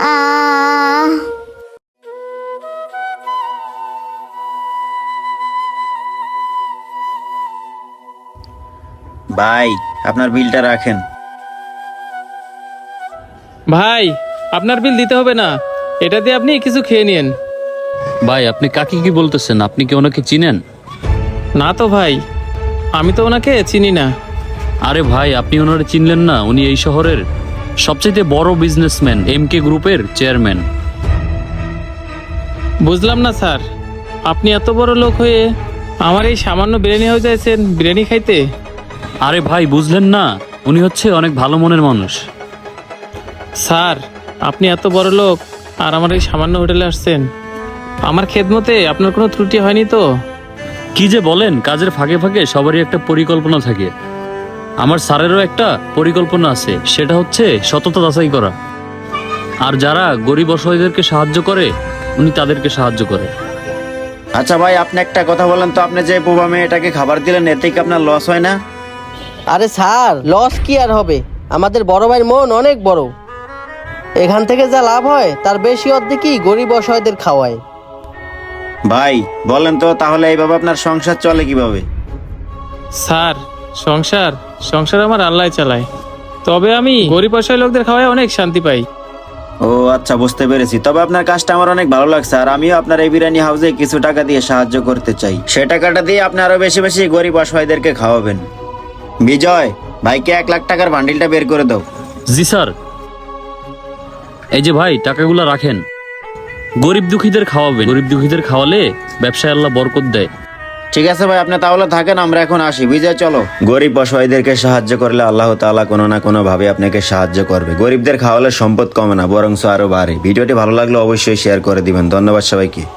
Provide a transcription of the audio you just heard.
আহ ভাই, আপনার বিলটা রাখেন। ভাই, আপনার বিল দিতে হবে না, এটা দিয়ে আপনি কিছু খেয়ে নিন। ভাই, আপনি কাকে কি বলতেছেন? আপনি কি ওনাকে চিনেন? না তো ভাই, আমি তো ওনাকে চিনি না। আরে ভাই, আপনি ওনারে চিনলেন না? উনি এই শহরের সবচেয়ে বড় বিজনেসম্যান, এমকে গ্রুপের চেয়ারম্যান। বুঝলাম না স্যার, আপনি এত বড় লোক হয়ে আমার এই সামান্য বিরিয়ানি হয়ে যাচ্ছেন বিরিয়ানি খাইতে? আরে ভাই, বুঝলেন না? উনি হচ্ছে অনেক ভালো মনের মানুষ। স্যার, আপনি এত বড় লোক আর আমার এই সামান্য হোটেলে আসছেন, আমার খেদমতে আপনার কোনো ত্রুটি হয়নি তো? কি যে বলেন, কাজের ফাঁকে ফাঁকে সবারই একটা পরিকল্পনা থাকে। আমার স্যারেরও একটা পরিকল্পনা আছে, সেটা হচ্ছে সততা যাচাই করা। আর যারা গরিব অসহায়দেরকে সাহায্য করে, উনি তাদেরকে সাহায্য করে। আচ্ছা ভাই, আপনি একটা কথা বলেন তো, আপনি যে বোবা মেয়েটাকে খাবার দিলেন এতে কি আপনার লস হয় না? আরে স্যার, লস কি আর হবে? আমাদের বড় ভাইয়ের মন অনেক বড়, এখান থেকে যা লাভ হয় তার বেশি অর্ধেকই গরিব অসহায়দের খাওয়ায়। ভাই বলেন তো, তাহলে এইভাবে আপনার সংসার চলে কিভাবে? স্যার, সংসার সংসার আমার আল্লাহ চালায়, তবে আমি গরিব অসহায় লোকদের খাওয়ায় অনেক শান্তি পাই। ও আচ্ছা, বুঝতে পেরেছি। তবে আপনার কাজটা আমার অনেক ভালো লাগছে, আর আমিও আপনার এই বিরিয়ানি হাউসে কিছু টাকা দিয়ে সাহায্য করতে চাই। সে টাকাটা দিয়ে আপনি আরো বেশি বেশি গরিব অসহায়দেরকে খাওয়াবেন। বিজয়, ভাইকে 1 লাখ টাকার বান্ডিলটা বের করে দাও। জি স্যার। এই যে ভাই, টাকাগুলো রাখেন। গরিব দুঃখীদের খাওয়াবেন, গরিব দুঃখীদের খাওয়ালে ব্যবসায় আল্লাহ বরকত দেয়। ঠিক আছে ভাই, আপনি তাহলে থাকেন, আমরা এখন আসি। বিজয় চলো। গরিব অসহায়দেরকে সাহায্য করলে আল্লাহ তাআলা কোনো না কোনো ভাবে আপনাকে সাহায্য করবে। গরিবদের খাওয়ালে সম্পদ কমে না, বরং আরো বাড়ে। ভিডিওটি ভালো লাগলে অবশ্যই শেয়ার করে দিবেন। ধন্যবাদ সবাইকে।